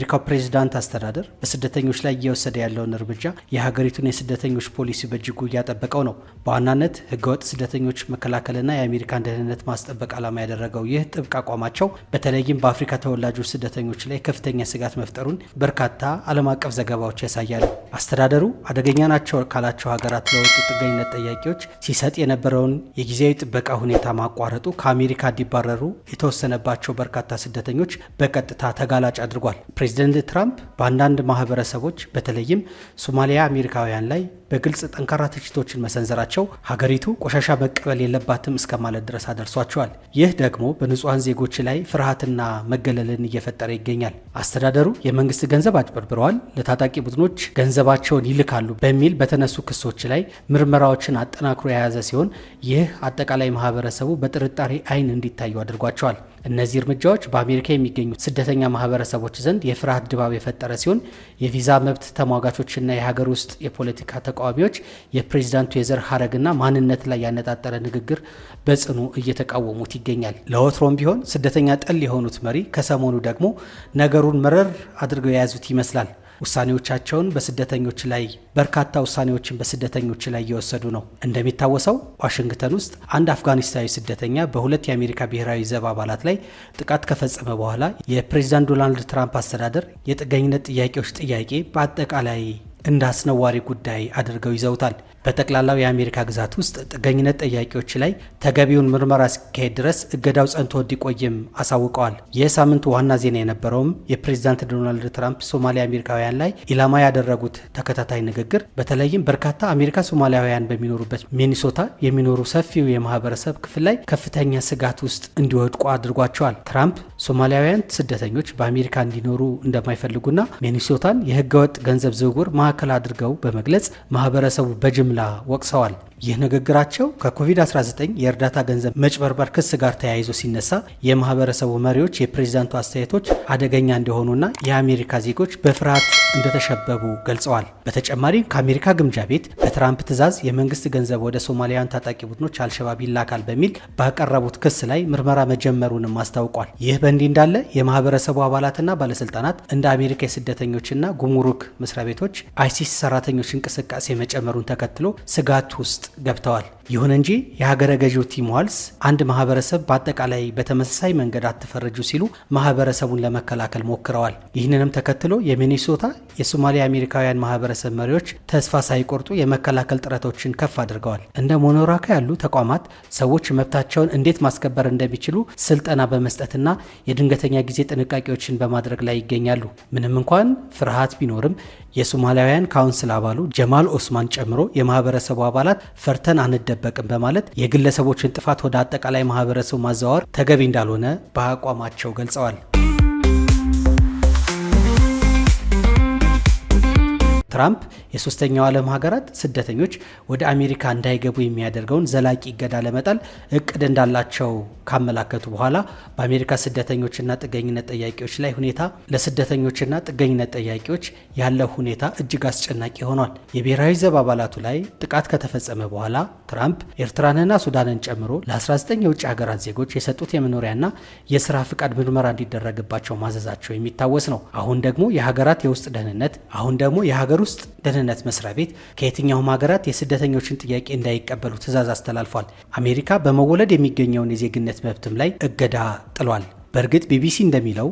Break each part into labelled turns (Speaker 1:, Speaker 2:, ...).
Speaker 1: የአሜሪካው ፕሬዝዳንት አስተዳደር በስደተኞች ላይ እየወሰደ ያለውን እርምጃ የሀገሪቱን የስደተኞች ፖሊሲ በእጅጉ እያጠበቀው ነው። በዋናነት ህገወጥ ስደተኞች መከላከልና የአሜሪካን ደህንነት ማስጠበቅ ዓላማ ያደረገው ይህ ጥብቅ አቋማቸው በተለይም በአፍሪካ ተወላጆች ስደተኞች ላይ ከፍተኛ ስጋት መፍጠሩን በርካታ ዓለም አቀፍ ዘገባዎች ያሳያሉ። አስተዳደሩ አደገኛ ናቸው ካላቸው ሀገራት ለወጡ ጥገኝነት ጠያቂዎች ሲሰጥ የነበረውን የጊዜያዊ ጥበቃ ሁኔታ ማቋረጡ ከአሜሪካ እንዲባረሩ የተወሰነባቸው በርካታ ስደተኞች በቀጥታ ተጋላጭ አድርጓል። ፕሬዚደንት ትራምፕ በአንዳንድ ማህበረሰቦች በተለይም ሶማሊያ አሜሪካውያን ላይ በግልጽ ጠንካራ ትችቶችን መሰንዘራቸው ሀገሪቱ ቆሻሻ መቀበል የለባትም እስከ ማለት ድረስ አደርሷቸዋል። ይህ ደግሞ በንጹሐን ዜጎች ላይ ፍርሃትና መገለልን እየፈጠረ ይገኛል። አስተዳደሩ የመንግስት ገንዘብ አጭበርብረዋል፣ ለታጣቂ ቡድኖች ገንዘባቸውን ይልካሉ በሚል በተነሱ ክሶች ላይ ምርመራዎችን አጠናክሮ የያዘ ሲሆን ይህ አጠቃላይ ማህበረሰቡ በጥርጣሬ አይን እንዲታዩ አድርጓቸዋል። እነዚህ እርምጃዎች በአሜሪካ የሚገኙ ስደተኛ ማህበረሰቦች ዘንድ የፍርሃት ድባብ የፈጠረ ሲሆን የቪዛ መብት ተሟጋቾችና የሀገር ውስጥ የፖለቲካ ተቃዋሚዎች የፕሬዚዳንቱ የዘር ሀረግና ማንነት ላይ ያነጣጠረ ንግግር በጽኑ እየተቃወሙት ይገኛል። ለወትሮም ቢሆን ስደተኛ ጠል የሆኑት መሪ ከሰሞኑ ደግሞ ነገሩን መረር አድርገው የያዙት ይመስላል። ውሳኔዎቻቸውን በስደተኞች ላይ በርካታ ውሳኔዎችን በስደተኞች ላይ እየወሰዱ ነው። እንደሚታወሰው ዋሽንግተን ውስጥ አንድ አፍጋኒስታዊ ስደተኛ በሁለት የአሜሪካ ብሔራዊ ዘብ አባላት ላይ ጥቃት ከፈጸመ በኋላ የፕሬዚዳንት ዶናልድ ትራምፕ አስተዳደር የጥገኝነት ጥያቄዎች ጥያቄ በአጠቃላይ እንደ አስነዋሪ ጉዳይ አድርገው ይዘውታል። በጠቅላላው የአሜሪካ ግዛት ውስጥ ጥገኝነት ጠያቂዎች ላይ ተገቢውን ምርመራ እስኪካሄድ ድረስ እገዳው ጸንቶ እንዲቆይም አሳውቀዋል። የሳምንቱ ዋና ዜና የነበረውም የፕሬዚዳንት ዶናልድ ትራምፕ ሶማሊያ አሜሪካውያን ላይ ኢላማ ያደረጉት ተከታታይ ንግግር በተለይም በርካታ አሜሪካ ሶማሊያውያን በሚኖሩበት ሚኒሶታ የሚኖሩ ሰፊው የማህበረሰብ ክፍል ላይ ከፍተኛ ስጋት ውስጥ እንዲወድቁ አድርጓቸዋል። ትራምፕ ሶማሊያውያን ስደተኞች በአሜሪካ እንዲኖሩ እንደማይፈልጉና ሚኒሶታን የህገወጥ ገንዘብ ዝውውር ማዕከል አድርገው በመግለጽ ማህበረሰቡ በጅምላ ወቅሰዋል። ይህ ንግግራቸው ከኮቪድ-19 የእርዳታ ገንዘብ መጭበርበር ክስ ጋር ተያይዞ ሲነሳ የማህበረሰቡ መሪዎች የፕሬዚዳንቱ አስተያየቶች አደገኛ እንደሆኑና የአሜሪካ ዜጎች በፍርሃት እንደተሸበቡ ገልጸዋል። በተጨማሪም ከአሜሪካ ግምጃ ቤት በትራምፕ ትዕዛዝ የመንግስት ገንዘብ ወደ ሶማሊያውያን ታጣቂ ቡድኖች አልሸባብ ይላካል በሚል ባቀረቡት ክስ ላይ ምርመራ መጀመሩንም አስታውቋል። ይህ በእንዲህ እንዳለ የማህበረሰቡ አባላትና ባለስልጣናት እንደ አሜሪካ የስደተኞችና ጉምሩክ መስሪያ ቤቶች አይሲስ ሰራተኞች እንቅስቃሴ መጨመሩን ተከትሎ ስጋት ውስጥ ገብተዋል። ይሁን እንጂ የሀገረ ገዢው ቲም ዋልስ አንድ ማህበረሰብ በአጠቃላይ በተመሳሳይ መንገድ አትፈረጁ ሲሉ ማህበረሰቡን ለመከላከል ሞክረዋል። ይህንንም ተከትሎ የሚኒሶታ የሶማሊያ አሜሪካውያን ማህበረሰብ መሪዎች ተስፋ ሳይቆርጡ የመከላከል ጥረቶችን ከፍ አድርገዋል። እንደ ሞኖራካ ያሉ ተቋማት ሰዎች መብታቸውን እንዴት ማስከበር እንደሚችሉ ስልጠና በመስጠትና የድንገተኛ ጊዜ ጥንቃቄዎችን በማድረግ ላይ ይገኛሉ። ምንም እንኳን ፍርሃት ቢኖርም የሶማሊያውያን ካውንስል አባሉ ጀማል ኦስማን ጨምሮ የማህበረሰቡ አባላት ፈርተን አንደበቅም በማለት የግለሰቦችን ጥፋት ወደ አጠቃላይ ማህበረሰቡ ማዛወር ተገቢ እንዳልሆነ በአቋማቸው ገልጸዋል። ትራምፕ የሶስተኛው ዓለም ሀገራት ስደተኞች ወደ አሜሪካ እንዳይገቡ የሚያደርገውን ዘላቂ እገዳ ለመጣል እቅድ እንዳላቸው ካመላከቱ በኋላ በአሜሪካ ስደተኞችና ጥገኝነት ጠያቂዎች ላይ ሁኔታ ለስደተኞችና ጥገኝነት ጠያቂዎች ያለው ሁኔታ እጅግ አስጨናቂ ሆኗል። የብሔራዊ ዘብ አባላቱ ላይ ጥቃት ከተፈጸመ በኋላ ትራምፕ ኤርትራንና ሱዳንን ጨምሮ ለ19 የውጭ ሀገራት ዜጎች የሰጡት የመኖሪያና የስራ ፍቃድ ምርመራ እንዲደረግባቸው ማዘዛቸው የሚታወስ ነው። አሁን ደግሞ የሀገራት የውስጥ ደህንነት መስሪያ ቤት ከየትኛውም ሀገራት የስደተኞችን ጥያቄ እንዳይቀበሉ ትዕዛዝ አስተላልፏል። አሜሪካ በመወለድ የሚገኘውን የዜግነት መብትም ላይ እገዳ ጥሏል። በእርግጥ ቢቢሲ እንደሚለው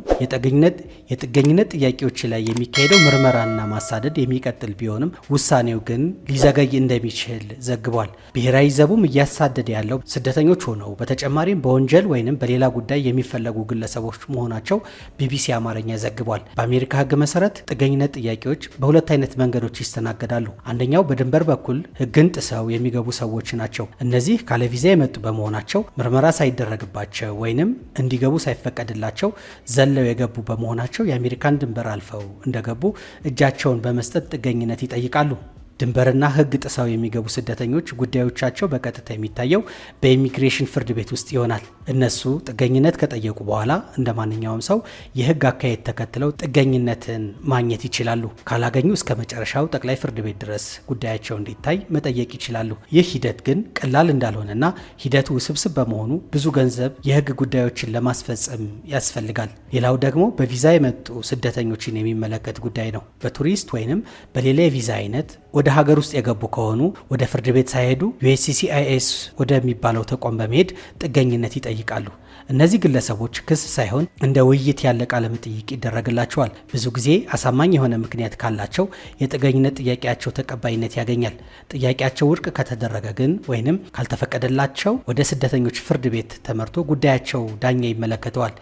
Speaker 1: የጥገኝነት ጥያቄዎች ላይ የሚካሄደው ምርመራና ማሳደድ የሚቀጥል ቢሆንም ውሳኔው ግን ሊዘገይ እንደሚችል ዘግቧል። ብሔራዊ ዘቡም እያሳደደ ያለው ስደተኞች ሆነው በተጨማሪም በወንጀል ወይንም በሌላ ጉዳይ የሚፈለጉ ግለሰቦች መሆናቸው ቢቢሲ አማርኛ ዘግቧል። በአሜሪካ ሕግ መሰረት ጥገኝነት ጥያቄዎች በሁለት አይነት መንገዶች ይስተናገዳሉ። አንደኛው በድንበር በኩል ሕግን ጥሰው የሚገቡ ሰዎች ናቸው። እነዚህ ካለ ቪዛ የመጡ በመሆናቸው ምርመራ ሳይደረግባቸው ወይንም እንዲገቡ ሳይፈቀድላቸው ዘለው የገቡ በመሆናቸው የአሜሪካን ድንበር አልፈው እንደገቡ እጃቸውን በመስጠት ጥገኝነት ይጠይቃሉ። ድንበርና ሕግ ጥሰው የሚገቡ ስደተኞች ጉዳዮቻቸው በቀጥታ የሚታየው በኢሚግሬሽን ፍርድ ቤት ውስጥ ይሆናል። እነሱ ጥገኝነት ከጠየቁ በኋላ እንደ ማንኛውም ሰው የሕግ አካሄድ ተከትለው ጥገኝነትን ማግኘት ይችላሉ። ካላገኙ እስከ መጨረሻው ጠቅላይ ፍርድ ቤት ድረስ ጉዳያቸው እንዲታይ መጠየቅ ይችላሉ። ይህ ሂደት ግን ቀላል እንዳልሆነና ሂደቱ ውስብስብ በመሆኑ ብዙ ገንዘብ የሕግ ጉዳዮችን ለማስፈጸም ያስፈልጋል። ሌላው ደግሞ በቪዛ የመጡ ስደተኞችን የሚመለከት ጉዳይ ነው። በቱሪስት ወይንም በሌላ የቪዛ አይነት ወደ ሀገር ውስጥ የገቡ ከሆኑ ወደ ፍርድ ቤት ሳይሄዱ USCIS ወደሚባለው ተቋም በመሄድ ጥገኝነት ይጠይቃሉ። እነዚህ ግለሰቦች ክስ ሳይሆን እንደ ውይይት ያለ ቃለ መጠይቅ ይደረግላቸዋል። ብዙ ጊዜ አሳማኝ የሆነ ምክንያት ካላቸው የጥገኝነት ጥያቄያቸው ተቀባይነት ያገኛል። ጥያቄያቸው ውድቅ ከተደረገ ግን ወይንም ካልተፈቀደላቸው ወደ ስደተኞች ፍርድ ቤት ተመርቶ ጉዳያቸው ዳኛ ይመለከተዋል።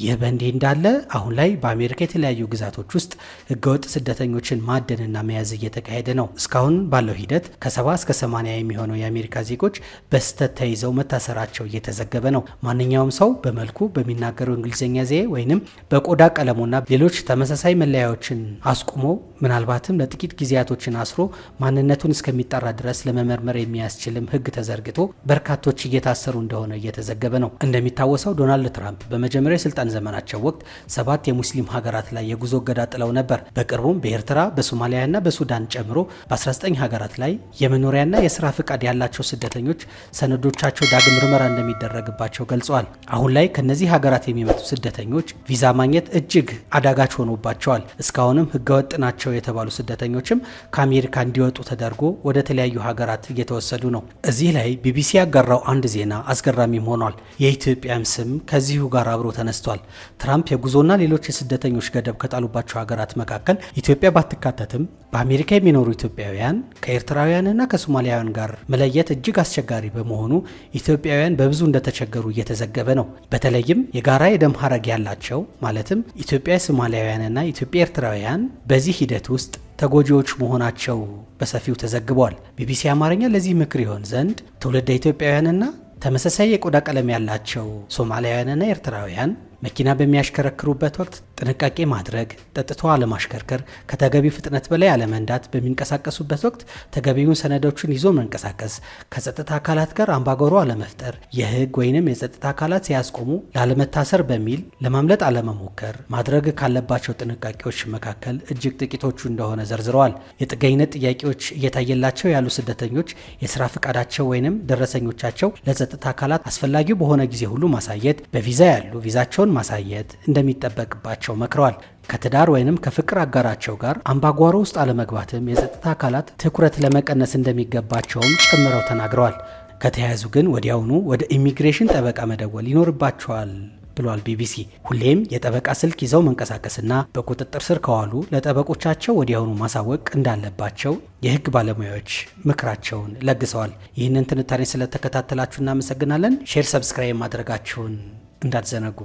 Speaker 1: ይህ በእንዲህ እንዳለ አሁን ላይ በአሜሪካ የተለያዩ ግዛቶች ውስጥ ህገወጥ ስደተኞችን ማደንና መያዝ እየተካሄደ ነው። እስካሁን ባለው ሂደት ከ70 እስከ 80 የሚሆነው የአሜሪካ ዜጎች በስህተት ተይዘው መታሰራቸው እየተዘገበ ነው። ማንኛውም ሰው በመልኩ በሚናገረው እንግሊዝኛ ዘዬ ወይንም በቆዳ ቀለሙና ሌሎች ተመሳሳይ መለያዎችን አስቁሞ ምናልባትም ለጥቂት ጊዜያቶችን አስሮ ማንነቱን እስከሚጣራ ድረስ ለመመርመር የሚያስችልም ህግ ተዘርግቶ በርካቶች እየታሰሩ እንደሆነ እየተዘገበ ነው። እንደሚታወሰው ዶናልድ ትራምፕ በመጀመሪያ የስልጣን ዘመናቸው ወቅት 7 የሙስሊም ሀገራት ላይ የጉዞ እገዳ ጥለው ነበር። በቅርቡም በኤርትራ በሶማሊያና በሱዳን ጨምሮ በ19 ሀገራት ላይ የመኖሪያና የስራ ፍቃድ ያላቸው ስደተኞች ሰነዶቻቸው ዳግም ምርመራ እንደሚደረግባቸው ገልጸዋል። አሁን ላይ ከነዚህ ሀገራት የሚመጡ ስደተኞች ቪዛ ማግኘት እጅግ አዳጋች ሆኖባቸዋል። እስካሁንም ህገወጥ ናቸው የተባሉ ስደተኞችም ከአሜሪካ እንዲወጡ ተደርጎ ወደ ተለያዩ ሀገራት እየተወሰዱ ነው። እዚህ ላይ ቢቢሲ ያጋራው አንድ ዜና አስገራሚም ሆኗል። የኢትዮጵያም ስም ከዚሁ ጋር አብሮ ተነስቷል። ትራምፕ የጉዞና ሌሎች የስደተኞች ገደብ ከጣሉባቸው ሀገራት መካከል ኢትዮጵያ ባትካተትም በአሜሪካ የሚኖሩ ኢትዮጵያውያን ከኤርትራውያንና ከሶማሊያውያን ጋር መለየት እጅግ አስቸጋሪ በመሆኑ ኢትዮጵያውያን በብዙ እንደተቸገሩ እየተዘገበ ነው። በተለይም የጋራ የደም ሀረግ ያላቸው ማለትም ኢትዮጵያ ሶማሊያውያንና ኢትዮጵያ ኤርትራውያን በዚህ ሂደት ውስጥ ተጎጂዎች መሆናቸው በሰፊው ተዘግቧል። ቢቢሲ አማርኛ ለዚህ ምክር ይሆን ዘንድ ትውልደ ኢትዮጵያውያንና ተመሳሳይ የቆዳ ቀለም ያላቸው ሶማሊያውያንና ኤርትራውያን መኪና በሚያሽከረክሩበት ወቅት ጥንቃቄ ማድረግ፣ ጠጥቶ አለማሽከርከር፣ ከተገቢ ፍጥነት በላይ አለመንዳት፣ በሚንቀሳቀሱበት ወቅት ተገቢውን ሰነዶችን ይዞ መንቀሳቀስ፣ ከጸጥታ አካላት ጋር አምባጓሮ አለመፍጠር፣ የህግ ወይንም የጸጥታ አካላት ሲያስቆሙ ላለመታሰር በሚል ለማምለጥ አለመሞከር ማድረግ ካለባቸው ጥንቃቄዎች መካከል እጅግ ጥቂቶቹ እንደሆነ ዘርዝረዋል። የጥገኝነት ጥያቄዎች እየታየላቸው ያሉ ስደተኞች የስራ ፍቃዳቸው ወይንም ደረሰኞቻቸው ለጸጥታ አካላት አስፈላጊው በሆነ ጊዜ ሁሉ ማሳየት፣ በቪዛ ያሉ ቪዛቸውን ማሳየት እንደሚጠበቅባቸው መክረዋል። ከትዳር ወይንም ከፍቅር አጋራቸው ጋር አምባጓሮ ውስጥ አለመግባትም የጸጥታ አካላት ትኩረት ለመቀነስ እንደሚገባቸውም ጨምረው ተናግረዋል። ከተያያዙ ግን ወዲያውኑ ወደ ኢሚግሬሽን ጠበቃ መደወል ይኖርባቸዋል ብሏል ቢቢሲ። ሁሌም የጠበቃ ስልክ ይዘው መንቀሳቀስና በቁጥጥር ስር ከዋሉ ለጠበቆቻቸው ወዲያውኑ ማሳወቅ እንዳለባቸው የህግ ባለሙያዎች ምክራቸውን ለግሰዋል። ይህንን ትንታኔ ስለተከታተላችሁ እናመሰግናለን። ሼር፣ ሰብስክራይብ ማድረጋችሁን እንዳትዘነጉ።